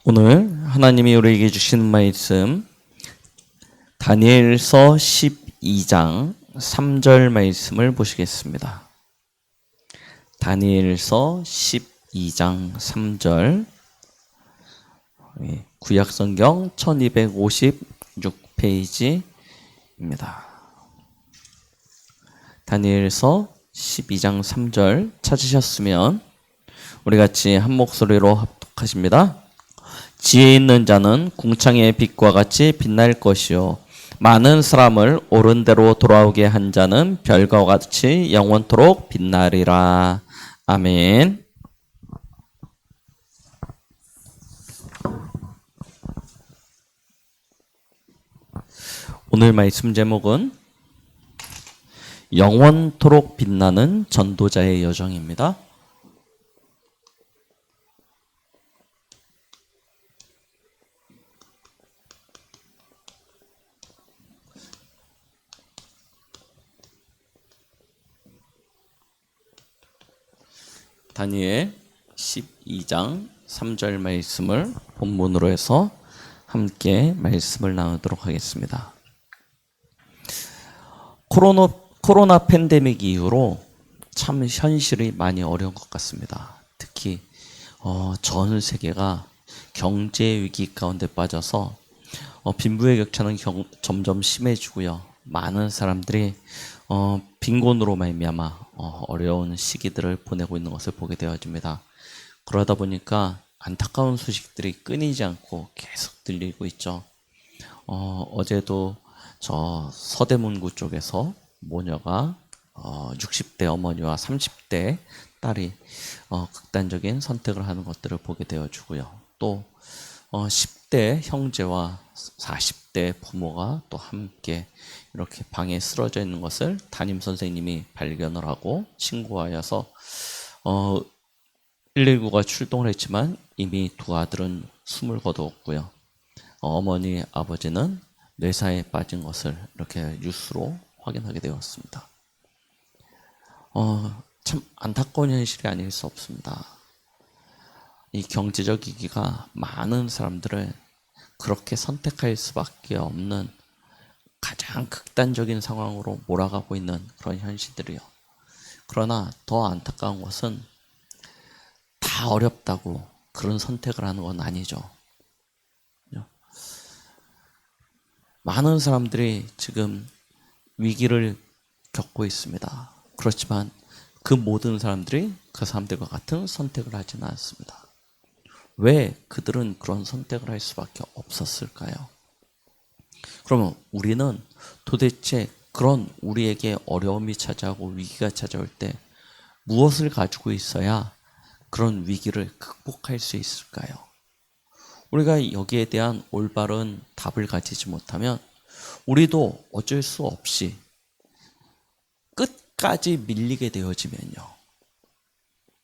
오늘 하나님이 우리에게 주시는 말씀 다니엘서 12장 3절 말씀을 보시겠습니다. 다니엘서 12장 3절 구약성경 1256페이지입니다. 다니엘서 12장 3절 찾으셨으면 우리 같이 한 목소리로 합독하십니다. 지혜 있는 자는 궁창의 빛과 같이 빛날 것이요 많은 사람을 옳은 대로 돌아오게 한 자는 별과 같이 영원토록 빛나리라. 아멘. 오늘 말씀 제목은 영원토록 빛나는 전도자의 여정입니다. 다니엘 12장 3절 말씀을 본문으로 해서 함께 말씀을 나누도록 하겠습니다. 코로나 팬데믹 이후로 참 현실이 많이 어려운 것 같습니다. 특히 전 세계가 경제 위기 가운데 빠져서 빈부의 격차는 점점 심해지고요. 많은 사람들이 빈곤으로 말미암아 어려운 시기들을 보내고 있는 것을 보게 되어집니다. 그러다 보니까 안타까운 소식들이 끊이지 않고 계속 들리고 있죠. 어제도 저 서대문구 쪽에서 모녀가 60대 어머니와 30대 딸이 극단적인 선택을 하는 것들을 보게 되어주고요. 또 10대 형제와 40대 부모가 또 함께 이렇게 방에 쓰러져 있는 것을 담임 선생님이 발견을 하고 신고하여서 119가 출동을 했지만 이미 두 아들은 숨을 거두었고요. 어머니, 아버지는 뇌사에 빠진 것을 이렇게 뉴스로 확인하게 되었습니다. 참 안타까운 현실이 아닐 수 없습니다. 이 경제적 위기가 많은 사람들을 그렇게 선택할 수밖에 없는 가장 극단적인 상황으로 몰아가고 있는 그런 현실들이요. 그러나 더 안타까운 것은 다 어렵다고 그런 선택을 하는 건 아니죠. 많은 사람들이 지금 위기를 겪고 있습니다. 그렇지만 그 모든 사람들이 그 사람들과 같은 선택을 하지는 않습니다. 왜 그들은 그런 선택을 할 수밖에 없었을까요? 그러면 우리는 도대체 그런 우리에게 어려움이 찾아오고 위기가 찾아올 때 무엇을 가지고 있어야 그런 위기를 극복할 수 있을까요? 우리가 여기에 대한 올바른 답을 가지지 못하면 우리도 어쩔 수 없이 끝까지 밀리게 되어지면요.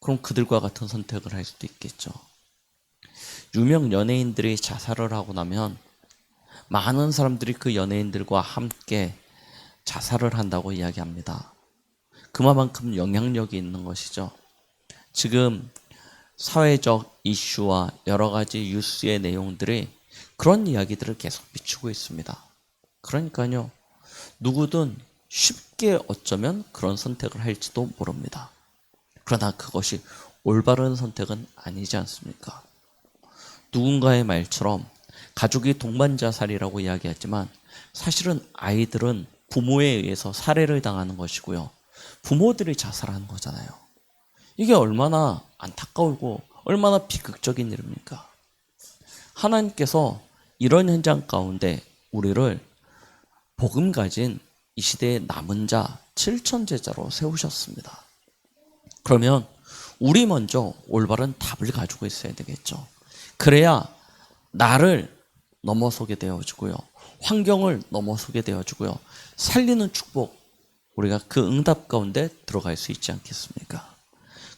그럼 그들과 같은 선택을 할 수도 있겠죠. 유명 연예인들이 자살을 하고 나면 많은 사람들이 그 연예인들과 함께 자살을 한다고 이야기합니다. 그만큼 영향력이 있는 것이죠. 지금 사회적 이슈와 여러 가지 뉴스의 내용들이 그런 이야기들을 계속 비추고 있습니다. 그러니까요, 누구든 쉽게 어쩌면 그런 선택을 할지도 모릅니다. 그러나 그것이 올바른 선택은 아니지 않습니까? 누군가의 말처럼 가족이 동반자살이라고 이야기하지만 사실은 아이들은 부모에 의해서 살해를 당하는 것이고요. 부모들이 자살하는 거잖아요. 이게 얼마나 안타까우고 얼마나 비극적인 일입니까? 하나님께서 이런 현장 가운데 우리를 복음 가진 이 시대의 남은 자 7천제자로 세우셨습니다. 그러면 우리 먼저 올바른 답을 가지고 있어야 되겠죠. 그래야 나를 넘어서게 되어주고요. 환경을 넘어서게 되어주고요. 살리는 축복, 우리가 그 응답 가운데 들어갈 수 있지 않겠습니까?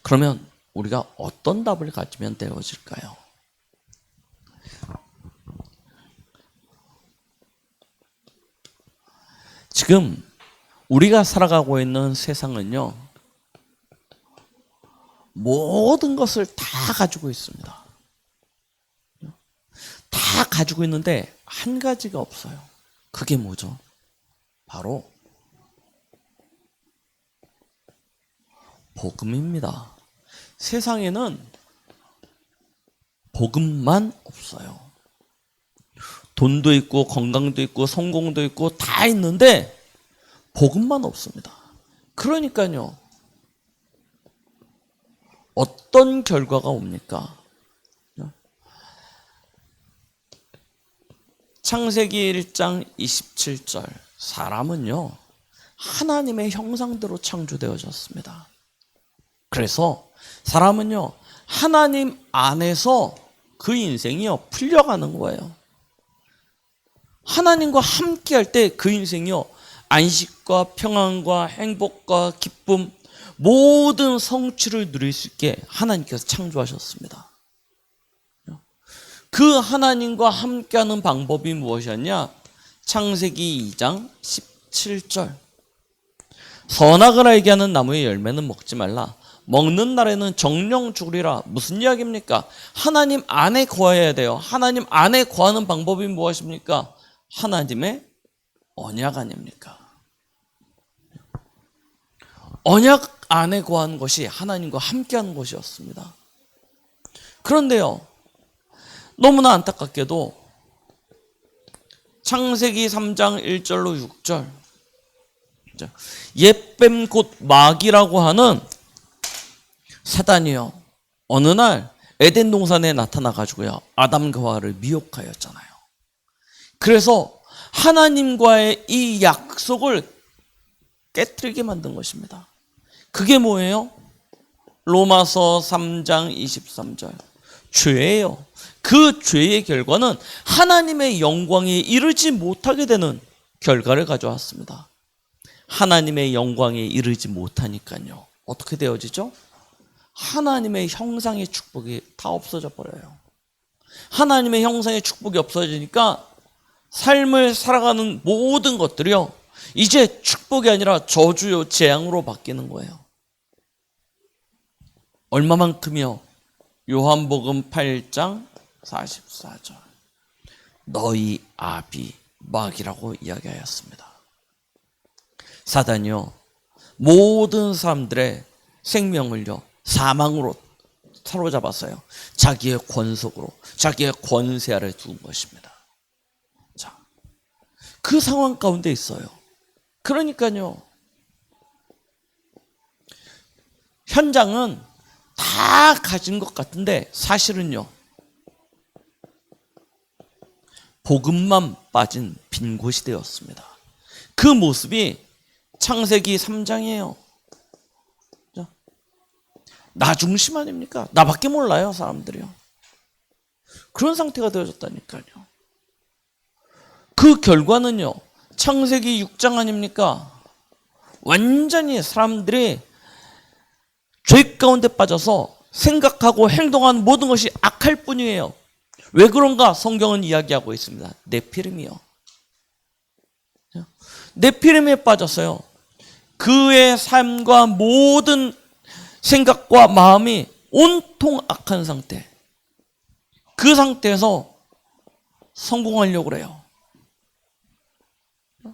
그러면 우리가 어떤 답을 가지면 되어질까요? 지금 우리가 살아가고 있는 세상은요, 모든 것을 다 가지고 있습니다. 가지고 있는데 한 가지가 없어요. 그게 뭐죠? 바로 복음입니다. 세상에는 복음만 없어요. 돈도 있고 건강도 있고 성공도 있고 다 있는데 복음만 없습니다. 그러니까요. 어떤 결과가 옵니까? 창세기 1장 27절 사람은요 하나님의 형상대로 창조되어졌습니다. 그래서 사람은요 하나님 안에서 그 인생이요 풀려가는 거예요. 하나님과 함께 할 때 그 인생이요 안식과 평안과 행복과 기쁨 모든 성취를 누릴 수 있게 하나님께서 창조하셨습니다. 그 하나님과 함께하는 방법이 무엇이었냐? 창세기 2장 17절 선악을 알게 하는 나무의 열매는 먹지 말라. 먹는 날에는 정령 죽으리라. 무슨 이야기입니까? 하나님 안에 거해야 돼요. 하나님 안에 거하는 방법이 무엇입니까? 하나님의 언약 아닙니까? 언약 안에 거하는 것이 하나님과 함께하는 것이었습니다. 그런데요 너무나 안타깝게도 창세기 3장 1절로 6절 옛뱀 곧 마귀라고 하는 사단이요 어느 날 에덴 동산에 나타나 가지고요 아담과 하와를 미혹하였잖아요. 그래서 하나님과의 이 약속을 깨뜨리게 만든 것입니다. 그게 뭐예요? 로마서 3장 23절 죄예요. 그 죄의 결과는 하나님의 영광에 이르지 못하게 되는 결과를 가져왔습니다. 하나님의 영광에 이르지 못하니까요 어떻게 되어지죠? 하나님의 형상의 축복이 다 없어져 버려요. 하나님의 형상의 축복이 없어지니까 삶을 살아가는 모든 것들이요 이제 축복이 아니라 저주요 재앙으로 바뀌는 거예요. 얼마만큼이요? 요한복음 8장 44절 너희 아비 마귀라고 이야기하였습니다. 사단이요 모든 사람들의 생명을요 사망으로 사로잡았어요. 자기의 권속으로 자기의 권세 아래 두은 것입니다. 자, 그 상황 가운데 있어요. 그러니까요 현장은 다 가진 것 같은데 사실은요 복음만 빠진 빈 곳이 되었습니다. 그 모습이 창세기 3장이에요. 나 중심 아닙니까? 나밖에 몰라요 사람들이요. 그런 상태가 되어졌다니까요. 그 결과는요 창세기 6장 아닙니까? 완전히 사람들이 죄 가운데 빠져서 생각하고 행동하는 모든 것이 악할 뿐이에요. 왜 그런가? 성경은 이야기하고 있습니다. 네피림이요. 네피림에 빠졌어요. 그의 삶과 모든 생각과 마음이 온통 악한 상태. 그 상태에서 성공하려고 그래요.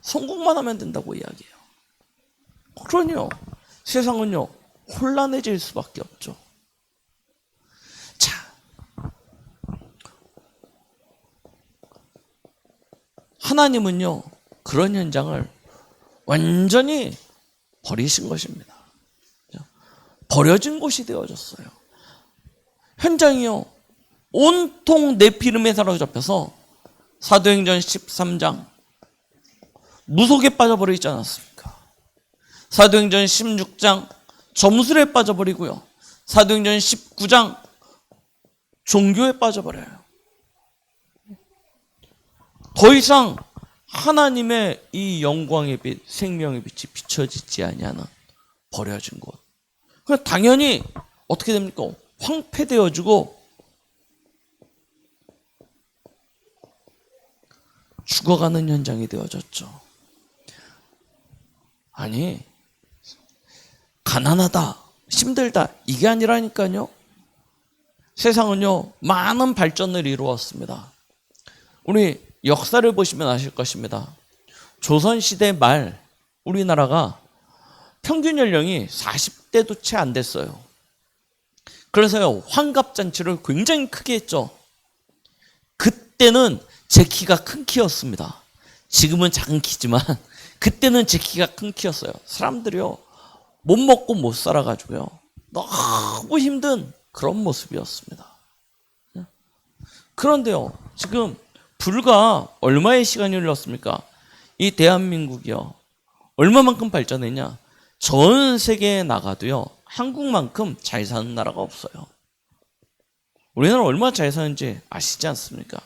성공만 하면 된다고 이야기해요. 그러니요 세상은요 혼란해질 수밖에 없죠. 자, 하나님은요 그런 현장을 완전히 버리신 것입니다. 버려진 곳이 되어졌어요. 현장이요 온통 네피림에 사로잡혀서 사도행전 13장 무속에 빠져버려 있지 않았습니까? 사도행전 16장 점술에 빠져버리고요 사도행전 19장 종교에 빠져버려요. 더 이상 하나님의 이 영광의 빛, 생명의 빛이 비춰지지 아니하는 버려진 곳. 당연히 어떻게 됩니까? 황폐되어지고 죽어가는 현장이 되어졌죠. 아니 가난하다, 힘들다 이게 아니라니까요. 세상은요 많은 발전을 이루었습니다. 우리 역사를 보시면 아실 것입니다. 조선시대 말 우리나라가 평균 연령이 40대도 채 안 됐어요. 그래서요, 환갑잔치를 굉장히 크게 했죠. 그때는 제 키가 큰 키였습니다. 지금은 작은 키지만 그때는 제 키가 큰 키였어요. 사람들이요, 못 먹고 못 살아가지고요, 너무 힘든 그런 모습이었습니다. 그런데요, 지금 불과 얼마의 시간이 흘렀습니까? 이 대한민국이요, 얼마만큼 발전했냐? 전 세계에 나가도요, 한국만큼 잘 사는 나라가 없어요. 우리나라 얼마나 잘 사는지 아시지 않습니까?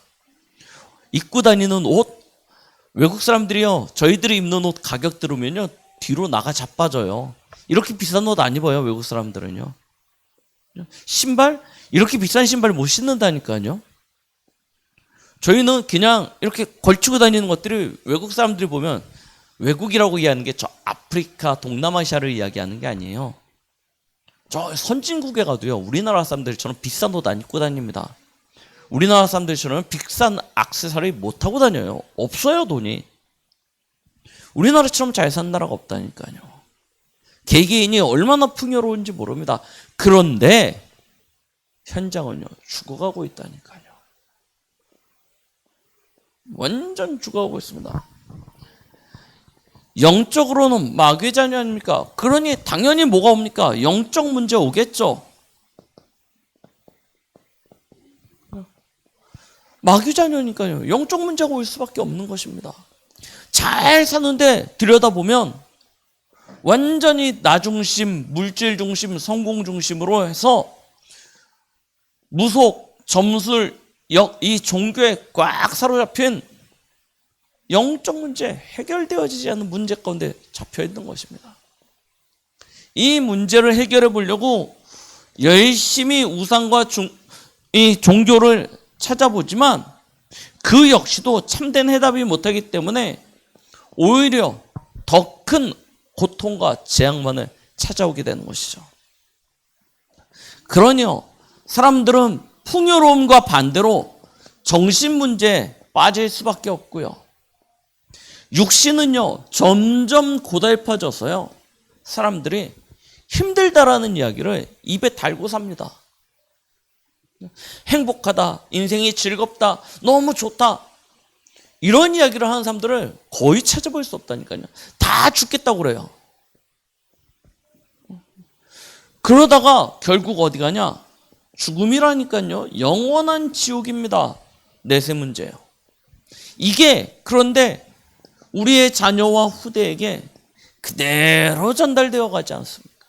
입고 다니는 옷, 외국 사람들이요, 저희들이 입는 옷 가격 들으면요, 뒤로 나가 자빠져요. 이렇게 비싼 옷 안 입어요, 외국 사람들은요. 신발? 이렇게 비싼 신발 못 신는다니까요. 저희는 그냥 이렇게 걸치고 다니는 것들이 외국 사람들이 보면, 외국이라고 이해하는 게 저 아프리카, 동남아시아를 이야기하는 게 아니에요. 저 선진국에 가도요, 우리나라 사람들처럼 비싼 옷 안 입고 다닙니다. 우리나라 사람들처럼 비싼 액세서리 못 하고 다녀요. 없어요, 돈이. 우리나라처럼 잘 사는 나라가 없다니까요. 개개인이 얼마나 풍요로운지 모릅니다. 그런데 현장은요, 죽어가고 있다니까요. 완전 죽어가고 있습니다. 영적으로는 마귀의 자녀 아닙니까? 그러니 당연히 뭐가 옵니까? 영적 문제 오겠죠. 마귀 자녀니까요. 영적 문제가 올 수밖에 없는 것입니다. 잘 사는데 들여다보면 완전히 나 중심, 물질 중심, 성공 중심으로 해서 무속, 점술, 이 종교에 꽉 사로잡힌 영적 문제, 해결되어지지 않는 문제 가운데 잡혀 있는 것입니다. 이 문제를 해결해 보려고 열심히 우상과 이 종교를 찾아보지만 그 역시도 참된 해답이 못하기 때문에 오히려 더 큰 고통과 재앙만을 찾아오게 되는 것이죠. 그러니요, 사람들은 풍요로움과 반대로 정신 문제에 빠질 수밖에 없고요. 육신은요, 점점 고달파져서요, 사람들이 힘들다라는 이야기를 입에 달고 삽니다. 행복하다, 인생이 즐겁다, 너무 좋다, 이런 이야기를 하는 사람들을 거의 찾아볼 수 없다니까요. 다 죽겠다고 그래요. 그러다가 결국 어디 가냐? 죽음이라니까요. 영원한 지옥입니다. 내세 문제예요. 이게 그런데 우리의 자녀와 후대에게 그대로 전달되어 가지 않습니까?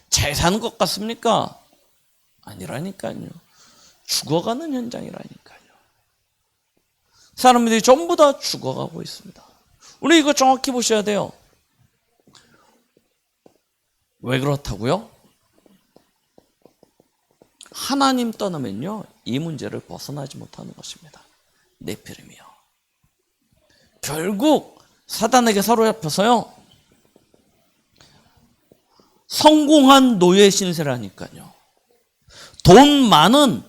잘 사는 것 같습니까? 아니라니까요. 죽어가는 현장이라니까요. 사람들이 전부 다 죽어가고 있습니다. 우리 이거 정확히 보셔야 돼요. 왜 그렇다고요? 하나님 떠나면요, 이 문제를 벗어나지 못하는 것입니다. 네피림이요. 결국 사단에게 사로잡혀서요, 성공한 노예 신세라니까요. 돈 많은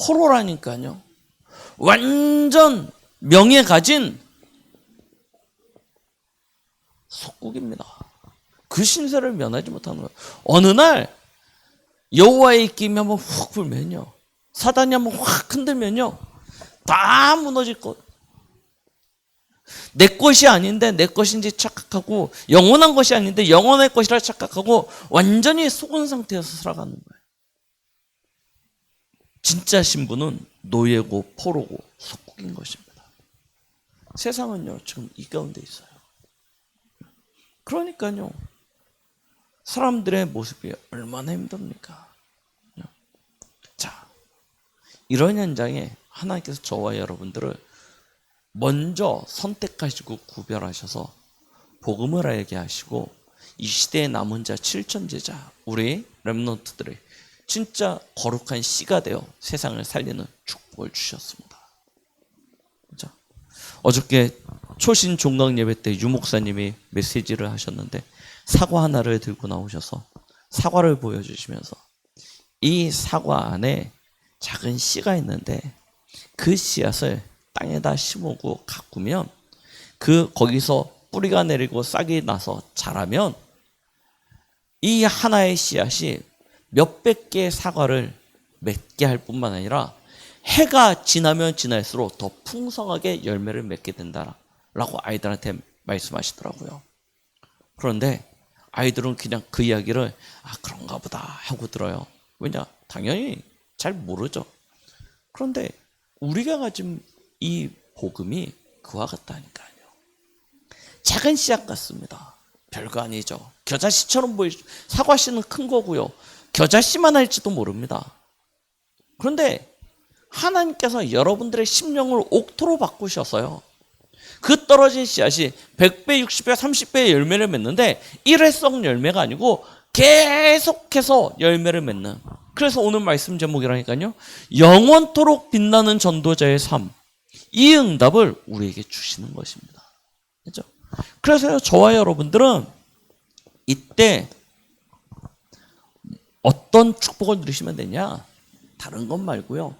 포로라니까요. 완전 명예 가진 속국입니다. 그 신세를 면하지 못하는 거예요. 어느 날 여호와의 입김이 한번 훅 불면요, 사단이 한번 확 흔들면요, 다 무너질 것. 내 것이 아닌데 내 것인지 착각하고, 영원한 것이 아닌데 영원의 것이라 착각하고 완전히 속은 상태에서 살아가는 거예요. 진짜 신부는 노예고 포로고 속국인 것입니다. 세상은요, 지금 이 가운데 있어요. 그러니까요, 사람들의 모습이 얼마나 힘듭니까? 자, 이런 현장에 하나님께서 저와 여러분들을 먼저 선택하시고 구별하셔서 복음을 알게 하시고, 이 시대에 남은 자 7천 제자, 우리 렘넌트들의 진짜 거룩한 씨가 되어 세상을 살리는 축복을 주셨습니다. 자, 어저께 초신 종강 예배 때 유목사님이 메시지를 하셨는데, 사과 하나를 들고 나오셔서 사과를 보여주시면서 이 사과 안에 작은 씨가 있는데 그 씨앗을 땅에다 심고 가꾸면 거기서 뿌리가 내리고 싹이 나서 자라면 이 하나의 씨앗이 몇백 개의 사과를 맺게 할 뿐만 아니라 해가 지나면 지날수록 더 풍성하게 열매를 맺게 된다라고 아이들한테 말씀하시더라고요. 그런데 아이들은 그냥 그 이야기를 그런가 보다 하고 들어요. 왜냐? 당연히 잘 모르죠. 그런데 우리가 가진 이 복음이 그와 같다니까요. 작은 씨앗 같습니다. 별거 아니죠. 겨자씨처럼 보이죠. 사과씨는 큰 거고요. 겨자씨만 할지도 모릅니다. 그런데 하나님께서 여러분들의 심령을 옥토로 바꾸셔서요. 그 떨어진 씨앗이 100배, 60배, 30배의 열매를 맺는데 일회성 열매가 아니고 계속해서 열매를 맺는. 그래서 오늘 말씀 제목이라니까요. 영원토록 빛나는 전도자의 삶. 이 응답을 우리에게 주시는 것입니다. 그렇죠? 그래서 저와 여러분들은 이때 어떤 축복을 누리시면 되냐? 다른 것 말고요.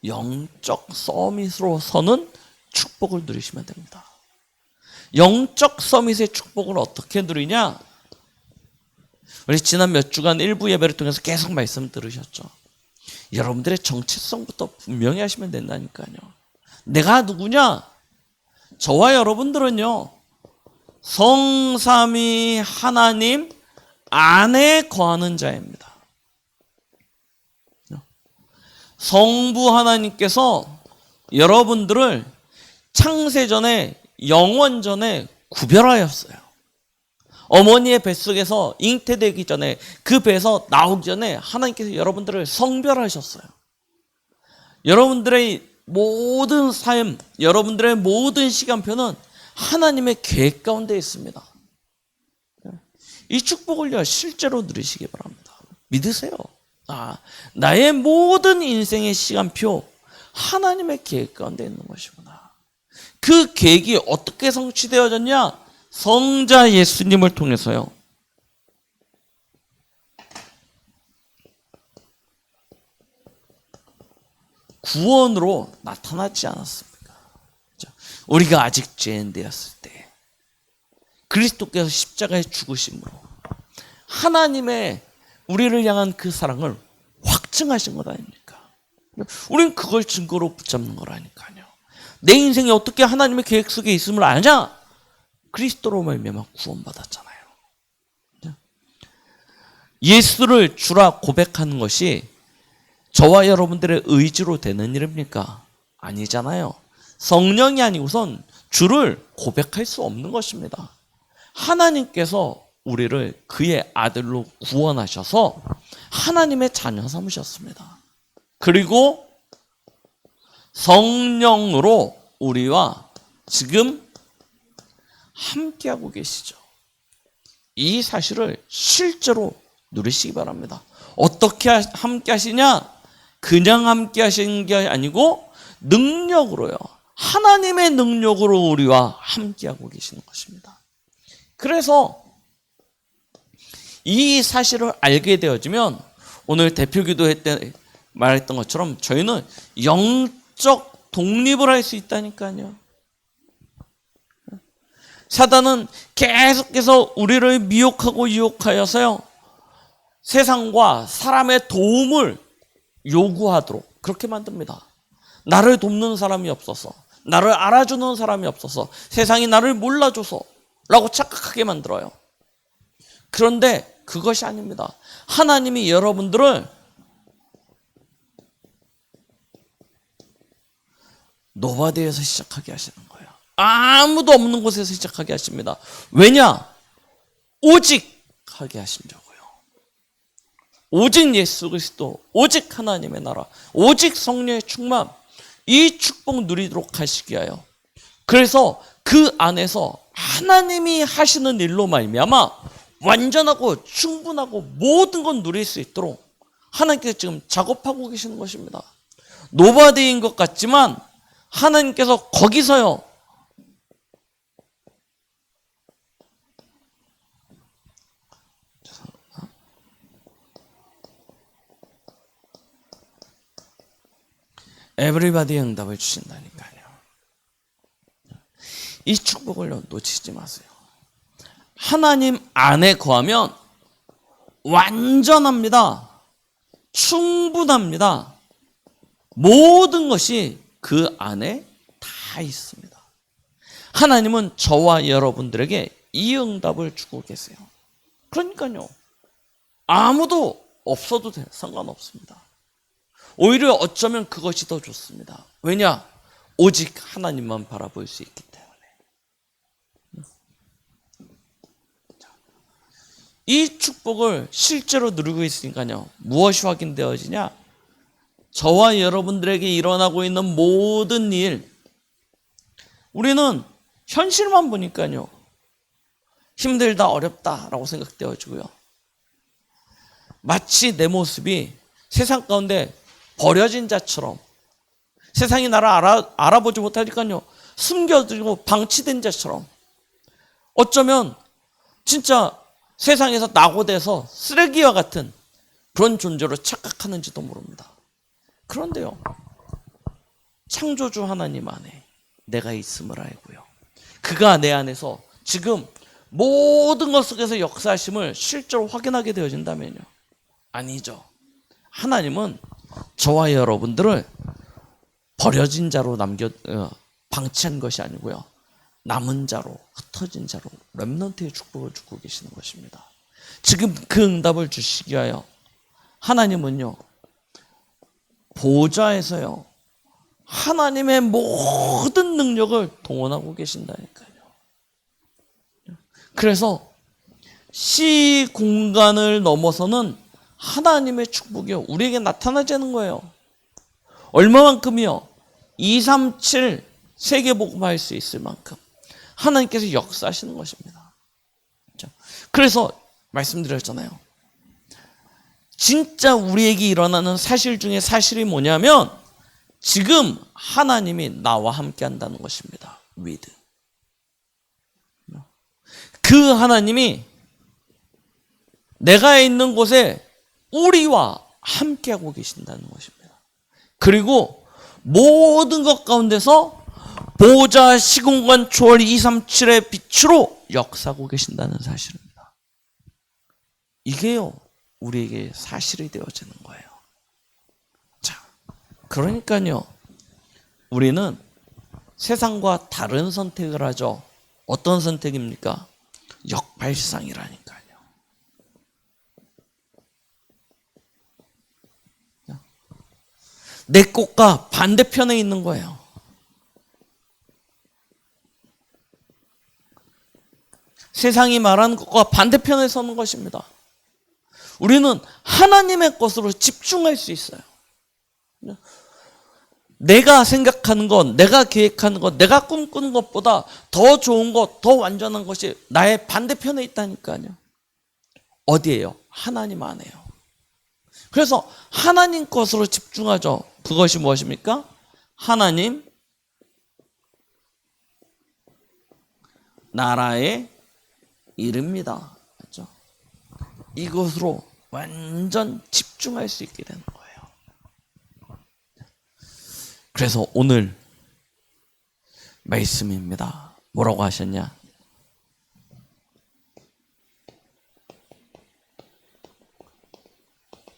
영적 서밋으로서는 축복을 누리시면 됩니다. 영적 서밋의 축복을 어떻게 누리냐? 우리 지난 몇 주간 일부 예배를 통해서 계속 말씀 들으셨죠. 여러분들의 정체성부터 분명히 하시면 된다니까요. 내가 누구냐? 저와 여러분들은요, 성삼위 하나님 안에 거하는 자입니다. 성부 하나님께서 여러분들을 창세전에 영원전에 구별하였어요. 어머니의 뱃속에서 잉태되기 전에 그 배에서 나오기 전에 하나님께서 여러분들을 성별하셨어요. 여러분들의 모든 삶, 여러분들의 모든 시간표는 하나님의 계획 가운데 있습니다. 이 축복을요, 실제로 누리시기 바랍니다. 믿으세요. 나의 모든 인생의 시간표, 하나님의 계획 가운데 있는 것이구나. 그 계획이 어떻게 성취되어졌냐? 성자 예수님을 통해서요. 구원으로 나타나지 않았습니까? 우리가 아직 죄인 되었을 때 그리스도께서 십자가에 죽으심으로 하나님의 우리를 향한 그 사랑을 확증하신 것 아닙니까? 우리는 그걸 증거로 붙잡는 거라니까요. 내 인생이 어떻게 하나님의 계획 속에 있음을 아냐? 그리스도로 말미암아 구원받았잖아요. 예수를 주라 고백하는 것이 저와 여러분들의 의지로 되는 일입니까? 아니잖아요. 성령이 아니고선 주를 고백할 수 없는 것입니다. 하나님께서 우리를 그의 아들로 구원하셔서 하나님의 자녀 삼으셨습니다. 그리고 성령으로 우리와 지금 함께하고 계시죠. 이 사실을 실제로 누리시기 바랍니다. 어떻게 함께 하시냐? 그냥 함께 하시는 게 아니고 능력으로요. 하나님의 능력으로 우리와 함께하고 계시는 것입니다. 그래서 이 사실을 알게 되어지면 오늘 대표 기도회 때 말했던 것처럼 저희는 영적 독립을 할 수 있다니까요. 사단은 계속해서 우리를 미혹하고 유혹하여서요. 세상과 사람의 도움을 요구하도록 그렇게 만듭니다. 나를 돕는 사람이 없어서, 나를 알아주는 사람이 없어서, 세상이 나를 몰라줘서 라고 착각하게 만들어요. 그런데 그것이 아닙니다. 하나님이 여러분들을 노바디에서 시작하게 하시는 거예요. 아무도 없는 곳에서 시작하게 하십니다. 왜냐? 오직 하게 하신다고요. 오직 예수 그리스도, 오직 하나님의 나라, 오직 성령의 충만, 이 축복 누리도록 하시기 위하여. 그래서 그 안에서 하나님이 하시는 일로 말미암아 완전하고 충분하고 모든 건 누릴 수 있도록 하나님께서 지금 작업하고 계시는 것입니다. 노바디인 것 같지만 하나님께서 거기서요, 에브리바디 응답을 주신다니까요. 이 축복을 놓치지 마세요. 하나님 안에 거하면 완전합니다. 충분합니다. 모든 것이 그 안에 다 있습니다. 하나님은 저와 여러분들에게 이 응답을 주고 계세요. 그러니까요, 아무도 없어도 상관없습니다. 오히려 어쩌면 그것이 더 좋습니다. 왜냐? 오직 하나님만 바라볼 수 있기 때문에. 이 축복을 실제로 누리고 있으니까요, 무엇이 확인되어지냐? 저와 여러분들에게 일어나고 있는 모든 일, 우리는 현실만 보니까요, 힘들다, 어렵다라고 생각되어지고요, 마치 내 모습이 세상 가운데 버려진 자처럼, 세상이 나를 알아보지 못하니까요, 숨겨두고 방치된 자처럼, 어쩌면 진짜 세상에서 낙오돼서 쓰레기와 같은 그런 존재로 착각하는지도 모릅니다. 그런데요, 창조주 하나님 안에 내가 있음을 알고요, 그가 내 안에서 지금 모든 것 속에서 역사하심을 실제로 확인하게 되어진다면요, 아니죠. 하나님은 저와 여러분들을 버려진 자로 방치한 것이 아니고요, 남은 자로, 흩어진 자로 렘넌트의 축복을 주고 계시는 것입니다. 지금 그 응답을 주시기 위하여 하나님은요, 보좌에서요, 하나님의 모든 능력을 동원하고 계신다니까요. 그래서 시 공간을 넘어서는 하나님의 축복이 우리에게 나타나자는 거예요. 얼마만큼이요? 237 세계복음 할 수 있을 만큼 하나님께서 역사하시는 것입니다. 그래서 말씀드렸잖아요. 진짜 우리에게 일어나는 사실 중에 사실이 뭐냐면, 지금 하나님이 나와 함께 한다는 것입니다. with. 그 하나님이 내가 있는 곳에 우리와 함께하고 계신다는 것입니다. 그리고 모든 것 가운데서 보좌 시공간 초월 237의 빛으로 역사하고 계신다는 사실입니다. 이게요, 우리에게 사실이 되어지는 거예요. 자, 그러니까요, 우리는 세상과 다른 선택을 하죠. 어떤 선택입니까? 역발상이라니까요. 내 꽃과 반대편에 있는 거예요. 세상이 말하는 것과 반대편에 서는 것입니다. 우리는 하나님의 것으로 집중할 수 있어요. 내가 생각하는 것, 내가 계획하는 것, 내가 꿈꾸는 것보다 더 좋은 것, 더 완전한 것이 나의 반대편에 있다니까요. 어디예요? 하나님 안에요. 그래서 하나님 것으로 집중하죠. 그것이 무엇입니까? 하나님 나라의 일입니다. 그렇죠? 이것으로 완전 집중할 수 있게 되는 거예요. 그래서 오늘 말씀입니다. 뭐라고 하셨냐?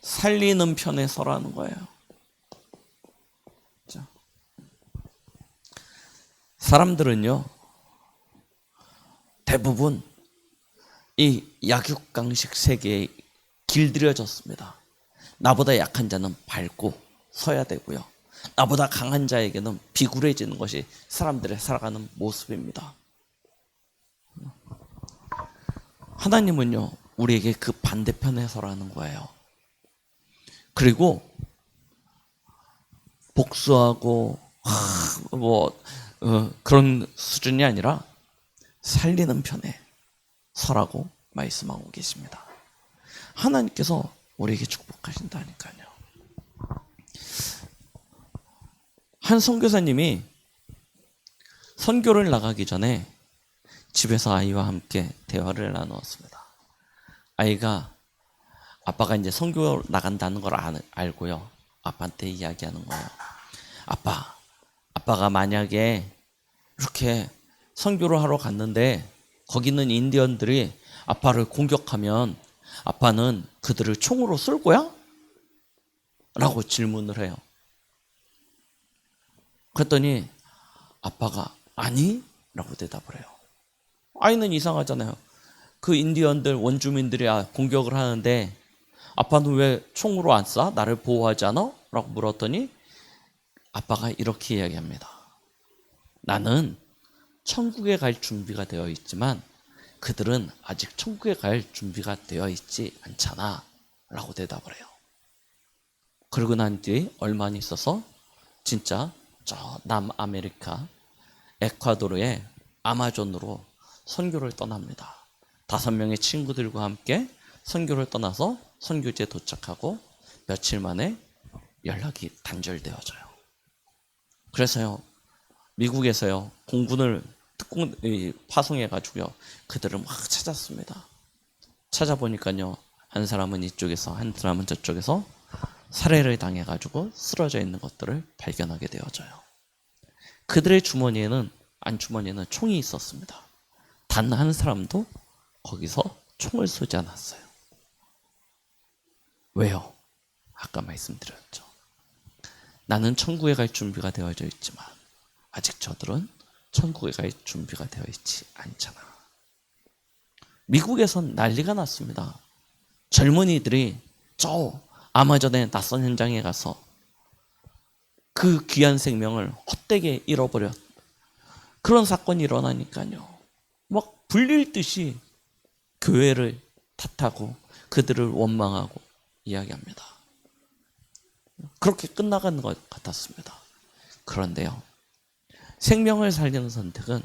살리는 편에 서라는 거예요. 사람들은요, 대부분 이 약육강식 세계에 길들여졌습니다. 나보다 약한 자는 밟고 서야 되고요, 나보다 강한 자에게는 비굴해지는 것이 사람들의 살아가는 모습입니다. 하나님은요, 우리에게 그 반대편에 서라는 거예요. 그리고 복수하고 그런 수준이 아니라 살리는 편에 서라고 말씀하고 계십니다. 하나님께서 우리에게 축복하신다니까요. 한 선교사님이 선교를 나가기 전에 집에서 아이와 함께 대화를 나누었습니다. 아이가 아빠가 이제 선교 나간다는 걸 알고요, 아빠한테 이야기하는 거예요. 아빠가 만약에 이렇게 선교를 하러 갔는데 거기는 인디언들이 아빠를 공격하면 아빠는 그들을 총으로 쏠 거야? 라고 질문을 해요. 그랬더니 아빠가 아니? 라고 대답을 해요. 아이는 이상하잖아요. 그 인디언들 원주민들이 공격을 하는데 아빠는 왜 총으로 안 쏴? 나를 보호하지 않아? 라고 물었더니 아빠가 이렇게 이야기합니다. 나는 천국에 갈 준비가 되어 있지만 그들은 아직 천국에 갈 준비가 되어 있지 않잖아 라고 대답을 해요. 그러고 난 뒤 얼마 안 있어서 진짜 저 남아메리카 에콰도르의 아마존으로 선교를 떠납니다. 5명의 친구들과 함께 선교를 떠나서 선교지에 도착하고 며칠 만에 연락이 단절되어져요. 그래서요, 미국에서요, 공군을 파송해가지고요, 그들을 막 찾았습니다. 찾아보니까요, 한 사람은 이쪽에서, 한 사람은 저쪽에서 살해를 당해가지고 쓰러져 있는 것들을 발견하게 되어져요. 그들의 안주머니에는 총이 있었습니다. 단 한 사람도 거기서 총을 쏘지 않았어요. 왜요? 아까 말씀드렸죠. 나는 천국에 갈 준비가 되어져 있지만 아직 저들은 천국에 갈 준비가 되어 있지 않잖아. 미국에선 난리가 났습니다. 젊은이들이 저 아마존의 낯선 현장에 가서 그 귀한 생명을 헛되게 잃어버렸. 그런 사건이 일어나니까요. 막 불릴 듯이 교회를 탓하고 그들을 원망하고 이야기합니다. 그렇게 끝나가는 것 같았습니다. 그런데요, 생명을 살리는 선택은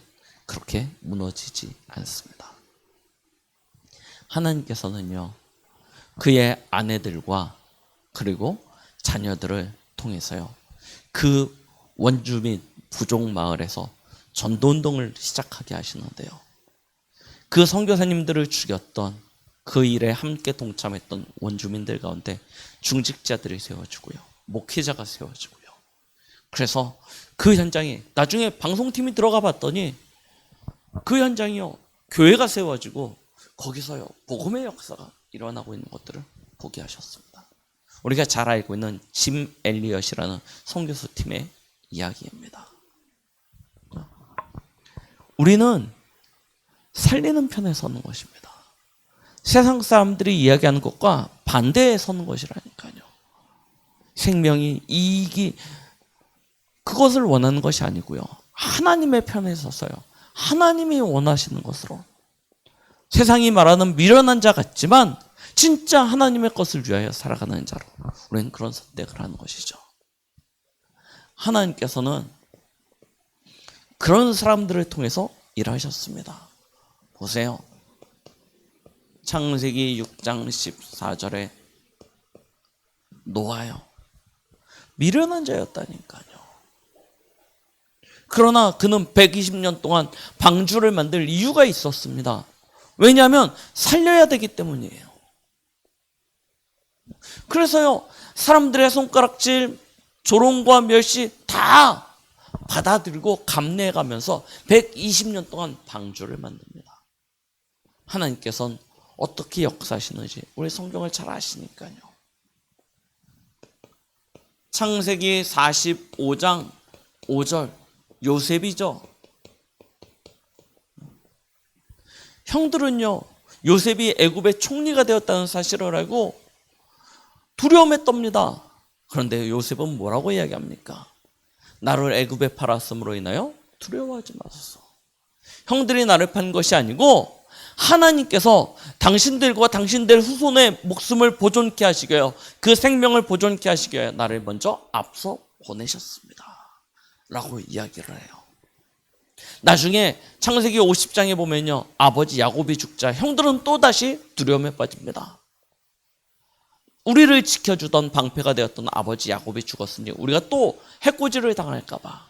그렇게 무너지지 않습니다. 하나님께서는요, 그의 아내들과 그리고 자녀들을 통해서요, 그 원주민 부족 마을에서 전도운동을 시작하게 하시는데요, 그 선교사님들을 죽였던 그 일에 함께 동참했던 원주민들 가운데 중직자들이 세워지고요, 목회자가 세워지고요. 그래서 그 현장에 나중에 방송팀이 들어가 봤더니 그 현장이요, 교회가 세워지고 거기서요, 복음의 역사가 일어나고 있는 것들을 보게 하셨습니다. 우리가 잘 알고 있는 짐 엘리엇이라는 선교수 팀의 이야기입니다. 우리는 살리는 편에 서는 것입니다. 세상 사람들이 이야기하는 것과 반대에 서는 것이라니까요. 생명이, 이익이, 그것을 원하는 것이 아니고요, 하나님의 편에 서서요, 하나님이 원하시는 것으로, 세상이 말하는 미련한 자 같지만 진짜 하나님의 것을 위하여 살아가는 자로 우리는 그런 선택을 하는 것이죠. 하나님께서는 그런 사람들을 통해서 일하셨습니다. 보세요. 창세기 6장 14절에 노아요, 미련한 자였다니까요. 그러나 그는 120년 동안 방주를 만들 이유가 있었습니다. 왜냐하면 살려야 되기 때문이에요. 그래서요, 사람들의 손가락질, 조롱과 멸시 다 받아들이고 감내해가면서 120년 동안 방주를 만듭니다. 하나님께서는 어떻게 역사하시는지 우리 성경을 잘 아시니까요. 창세기 45장 5절, 요셉이죠. 형들은요, 요셉이 애굽의 총리가 되었다는 사실을 알고 두려움에 떱니다. 그런데 요셉은 뭐라고 이야기합니까? 나를 애굽에 팔았음으로 인하여 두려워하지 마소서. 형들이 나를 판 것이 아니고 하나님께서 당신들과 당신들 후손의 목숨을 보존케 하시기 위하여, 그 생명을 보존케 하시기 위하여 나를 먼저 앞서 보내셨습니다 라고 이야기를 해요. 나중에 창세기 50장에 보면요, 아버지 야곱이 죽자 형들은 또다시 두려움에 빠집니다. 우리를 지켜주던 방패가 되었던 아버지 야곱이 죽었으니 우리가 또 해코지를 당할까 봐.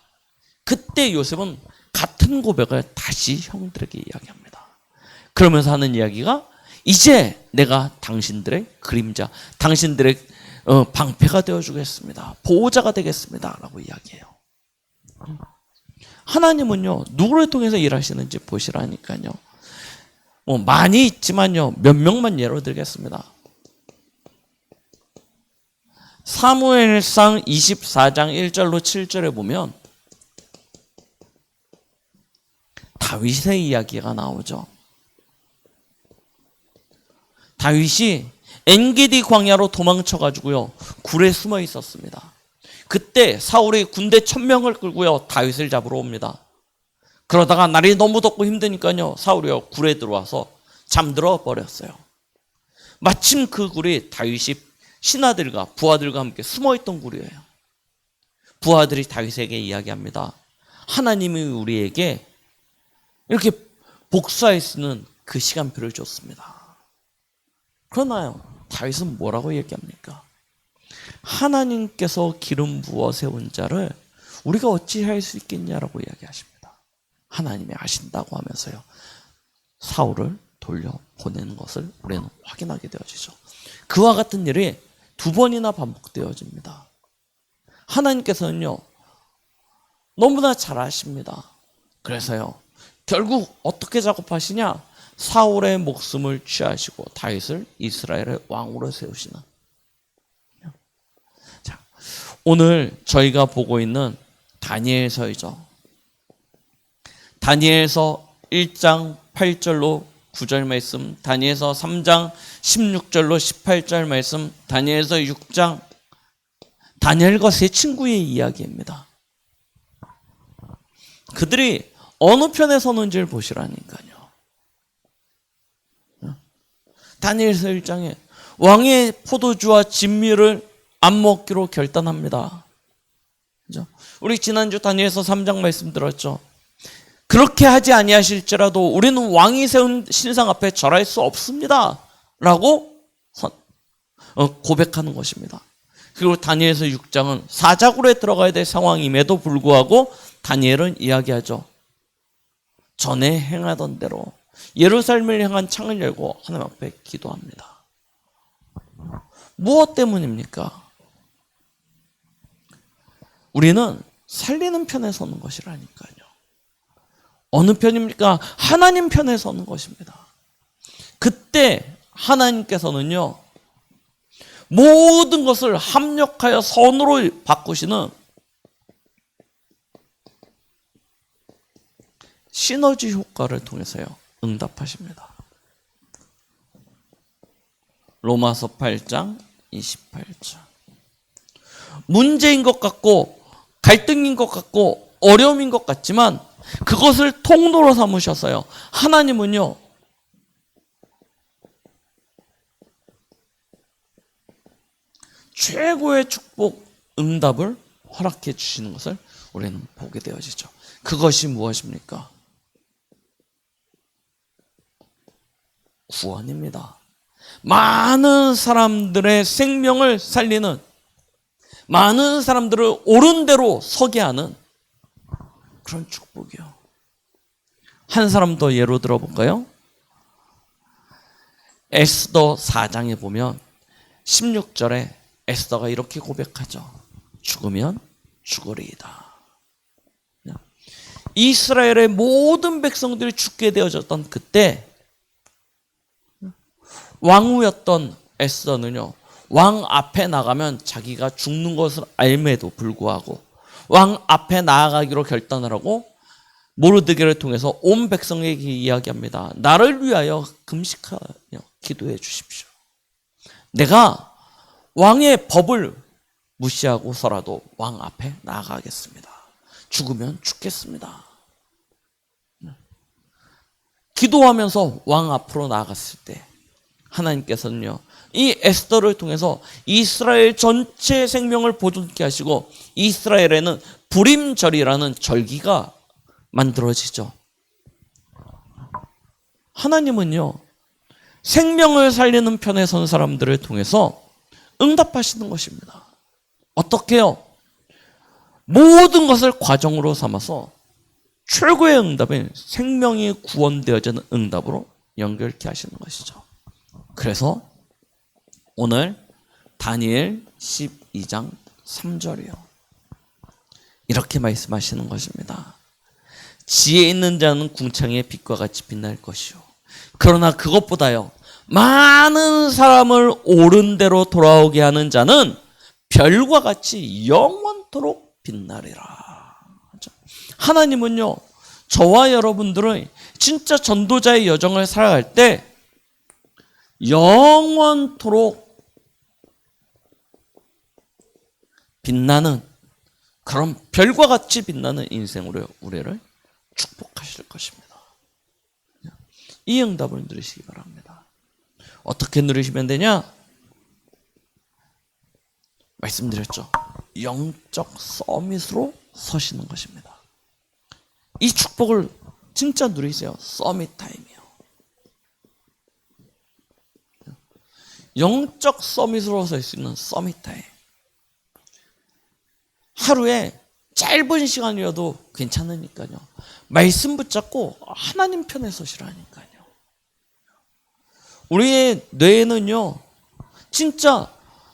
그때 요셉은 같은 고백을 다시 형들에게 이야기합니다. 그러면서 하는 이야기가, 이제 내가 당신들의 그림자, 당신들의 방패가 되어주겠습니다. 보호자가 되겠습니다. 라고 이야기해요. 하나님은요, 누구를 통해서 일하시는지 보시라니까요. 많이 있지만요, 몇 명만 예로 들겠습니다. 사무엘상 24장 1절로 7절에 보면 다윗의 이야기가 나오죠. 다윗이 엔게디 광야로 도망쳐가지고요, 굴에 숨어 있었습니다. 그때 사울이 군대 1000명을 끌고요, 다윗을 잡으러 옵니다. 그러다가 날이 너무 덥고 힘드니까요, 사울이요, 굴에 들어와서 잠들어 버렸어요. 마침 그 굴이 다윗이 신하들과 부하들과 함께 숨어있던 굴이에요. 부하들이 다윗에게 이야기합니다. 하나님이 우리에게 이렇게 복수할 수 있는 그 시간표를 줬습니다. 그러나요, 다윗은 뭐라고 얘기합니까? 하나님께서 기름 부어 세운 자를 우리가 어찌 할 수 있겠냐라고 이야기하십니다. 하나님이 아신다고 하면서요, 사울을 돌려보내는 것을 우리는 확인하게 되어지죠. 그와 같은 일이 2번이나 반복되어집니다. 하나님께서는요, 너무나 잘 아십니다. 그래서요, 결국 어떻게 작업하시냐? 사울의 목숨을 취하시고 다윗을 이스라엘의 왕으로 세우시는. 자, 오늘 저희가 보고 있는 다니엘서이죠. 다니엘서 1장 8절로 9절 말씀, 다니엘서 3장 16절로 18절 말씀, 다니엘서 6장, 다니엘과 세 친구의 이야기입니다. 그들이 어느 편에 서는지를 보시라니까요. 다니엘서 1장에 왕의 포도주와 진미를 안 먹기로 결단합니다. 그죠? 우리 지난주 다니엘서 3장 말씀 들었죠. 그렇게 하지 아니하실지라도 우리는 왕이 세운 신상 앞에 절할 수 없습니다. 라고 고백하는 것입니다. 그리고 다니엘서 6장은 사자굴에 들어가야 될 상황임에도 불구하고 다니엘은 이야기하죠. 전에 행하던 대로 예루살렘을 향한 창을 열고 하나님 앞에 기도합니다. 무엇 때문입니까? 우리는 살리는 편에 서는 것이라니까요. 어느 편입니까? 하나님 편에 서는 것입니다. 그때 하나님께서는요, 모든 것을 합력하여 선으로 바꾸시는 시너지 효과를 통해서요, 응답하십니다. 로마서 8장 28절. 문제인 것 같고 갈등인 것 같고 어려움인 것 같지만 그것을 통로로 삼으셨어요. 하나님은요, 최고의 축복, 응답을 허락해 주시는 것을 우리는 보게 되어지죠. 그것이 무엇입니까? 구원입니다. 많은 사람들의 생명을 살리는, 많은 사람들을 옳은 대로 서게 하는 그런 축복이요. 한 사람 더 예로 들어볼까요? 에스더 4장에 보면 16절에 에스더가 이렇게 고백하죠. 죽으면 죽으리이다. 이스라엘의 모든 백성들이 죽게 되어졌던 그때 왕후였던 에스더는요, 왕 앞에 나가면 자기가 죽는 것을 알매도 불구하고 왕 앞에 나아가기로 결단을 하고 모르드게를 통해서 온 백성에게 이야기합니다. 나를 위하여 금식하여 기도해 주십시오. 내가 왕의 법을 무시하고서라도 왕 앞에 나아가겠습니다. 죽으면 죽겠습니다. 기도하면서 왕 앞으로 나아갔을 때 하나님께서는요, 이 에스더를 통해서 이스라엘 전체 생명을 보존케 하시고 이스라엘에는 불임절이라는 절기가 만들어지죠. 하나님은요, 생명을 살리는 편에 선 사람들을 통해서 응답하시는 것입니다. 어떻게요? 모든 것을 과정으로 삼아서 최고의 응답은 생명이 구원되어지는 응답으로 연결케 하시는 것이죠. 그래서 오늘 다니엘 12장 3절이요. 이렇게 말씀하시는 것입니다. 지혜 있는 자는 궁창의 빛과 같이 빛날 것이요. 그러나 그것보다요, 많은 사람을 옳은 대로 돌아오게 하는 자는 별과 같이 영원토록 빛나리라. 하나님은요, 저와 여러분들은 진짜 전도자의 여정을 살아갈 때 영원토록 빛나는 그런 별과 같이 빛나는 인생으로 우리를 축복하실 것입니다. 이 응답을 누리시기 바랍니다. 어떻게 누리시면 되냐? 말씀드렸죠. 영적 서밋으로 서시는 것입니다. 이 축복을 진짜 누리세요. 서밋 타임이요. 영적 서밋으로 설 수 있는 서밋 타임. 하루에 짧은 시간이어도 괜찮으니까요. 말씀 붙잡고 하나님 편에 서시라니까요. 우리의 뇌에는요, 진짜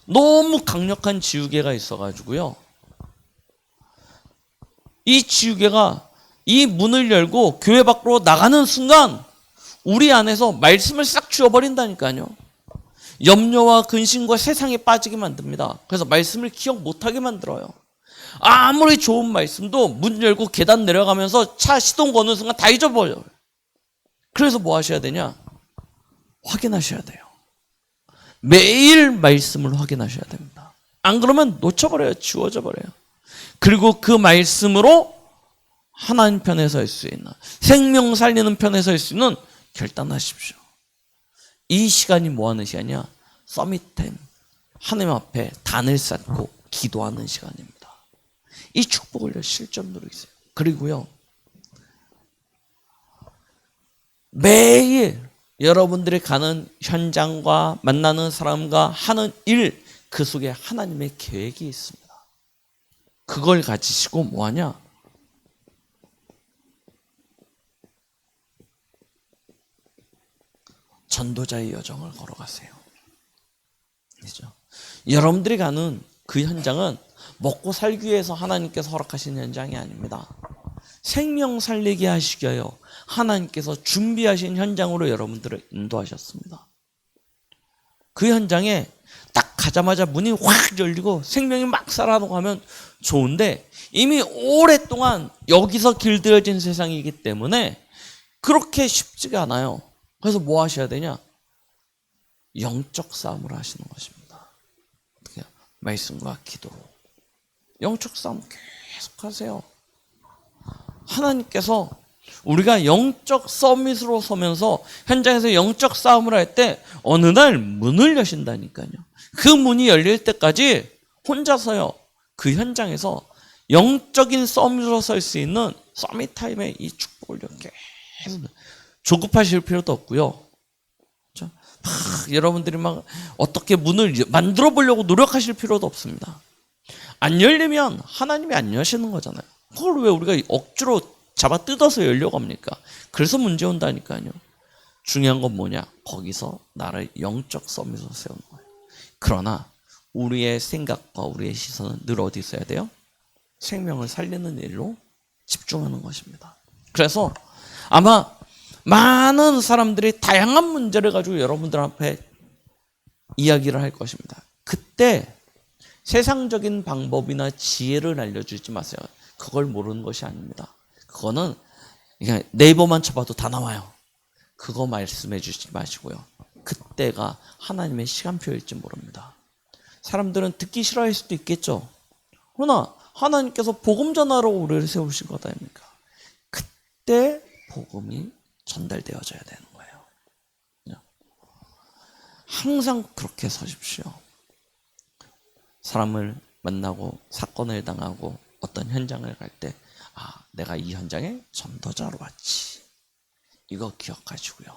너무 강력한 지우개가 있어가지고요. 이 지우개가 이 문을 열고 교회 밖으로 나가는 순간 우리 안에서 말씀을 싹 지워버린다니까요. 염려와 근심과 세상에 빠지게 만듭니다. 그래서 말씀을 기억 못하게 만들어요. 아무리 좋은 말씀도 문 열고 계단 내려가면서 차 시동 거는 순간 다 잊어버려요. 그래서 뭐 하셔야 되냐? 확인하셔야 돼요. 매일 말씀을 확인하셔야 됩니다. 안 그러면 놓쳐버려요. 지워져 버려요. 그리고 그 말씀으로 하나님 편에 설 수 있는, 생명 살리는 편에 설 수 있는 결단하십시오. 이 시간이 뭐 하는 시간이야? 서밋템, 하나님 앞에 단을 쌓고 기도하는 시간입니다. 이 축복을 실전 누리세요. 그리고요, 매일 여러분들이 가는 현장과 만나는 사람과 하는 일, 그 속에 하나님의 계획이 있습니다. 그걸 가지시고 뭐하냐? 전도자의 여정을 걸어가세요. 그렇죠? 여러분들이 가는 그 현장은 먹고 살기 위해서 하나님께서 허락하신 현장이 아닙니다. 생명 살리게 하시기 위하여 하나님께서 준비하신 현장으로 여러분들을 인도하셨습니다. 그 현장에 딱 가자마자 문이 확 열리고 생명이 막 살아나고 하면 좋은데, 이미 오랫동안 여기서 길들여진 세상이기 때문에 그렇게 쉽지가 않아요. 그래서 뭐 하셔야 되냐? 영적 싸움을 하시는 것입니다. 어떻게? 말씀과 기도로. 영적 싸움 계속 하세요. 하나님께서 우리가 영적 서밋으로 서면서 현장에서 영적 싸움을 할 때 어느 날 문을 여신다니까요. 그 문이 열릴 때까지 혼자서요, 그 현장에서 영적인 서밋으로 설 수 있는 서밋 타임의 이 축복을 계속 조급하실 필요도 없고요. 그렇죠? 여러분들이 막 어떻게 문을 만들어 보려고 노력하실 필요도 없습니다. 안 열리면 하나님이 안 여시는 거잖아요. 그걸 왜 우리가 억지로 잡아 뜯어서 열려고 합니까? 그래서 문제 온다니까요. 중요한 건 뭐냐? 거기서 나를 영적 서밋으로 세우는 거예요. 그러나 우리의 생각과 우리의 시선은 늘 어디 있어야 돼요? 생명을 살리는 일로 집중하는 것입니다. 그래서 아마 많은 사람들이 다양한 문제를 가지고 여러분들 앞에 이야기를 할 것입니다. 그때 세상적인 방법이나 지혜를 알려주지 마세요. 그걸 모르는 것이 아닙니다. 그거는 그냥 네이버만 쳐봐도 다 나와요. 그거 말씀해 주지 마시고요. 그때가 하나님의 시간표일지 모릅니다. 사람들은 듣기 싫어할 수도 있겠죠. 그러나 하나님께서 복음 전하러 우리를 세우신 것 아닙니까? 그때 복음이 전달되어져야 되는 거예요. 항상 그렇게 서십시오. 사람을 만나고 사건을 당하고 어떤 현장을 갈 때, 내가 이 현장에 전도자로 왔지. 이거 기억하시고요.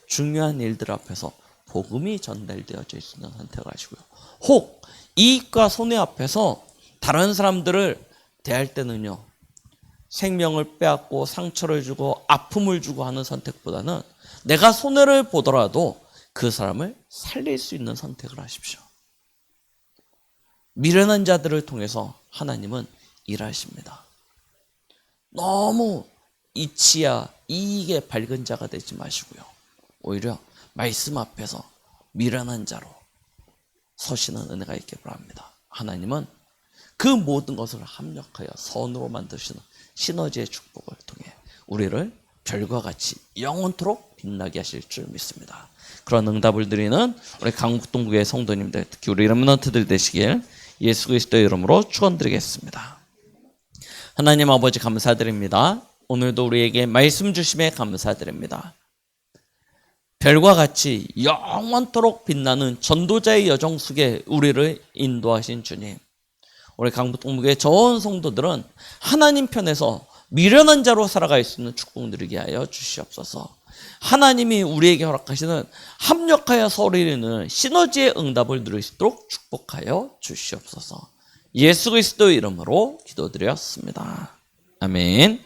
중요한 일들 앞에서 복음이 전달되어져 있는 선택을 하시고요. 혹 이익과 손해 앞에서 다른 사람들을 대할 때는요, 생명을 빼앗고 상처를 주고 아픔을 주고 하는 선택보다는 내가 손해를 보더라도 그 사람을 살릴 수 있는 선택을 하십시오. 미련한 자들을 통해서 하나님은 일하십니다. 너무 이치야 이익에 밝은 자가 되지 마시고요. 오히려 말씀 앞에서 미련한 자로 서시는 은혜가 있길 바랍니다. 하나님은 그 모든 것을 합력하여 선으로 만드시는 시너지의 축복을 통해 우리를 별과 같이 영원토록 빛나게 하실 줄 믿습니다. 그런 응답을 드리는 우리 강북동구의 성도님들, 특히 우리 렘넌트들 되시길 예수 그리스도의 이름으로 축원드리겠습니다. 하나님 아버지 감사드립니다. 오늘도 우리에게 말씀 주심에 감사드립니다. 별과 같이 영원토록 빛나는 전도자의 여정 속에 우리를 인도하신 주님, 우리 강북동북의 좋은 성도들은 하나님 편에서 미련한 자로 살아갈 수 있는 축복 누리게 하여 주시옵소서. 하나님이 우리에게 허락하시는 합력하여 서로 이루는 시너지의 응답을 누릴 수 있도록 축복하여 주시옵소서. 예수 그리스도의 이름으로 기도드렸습니다. 아멘.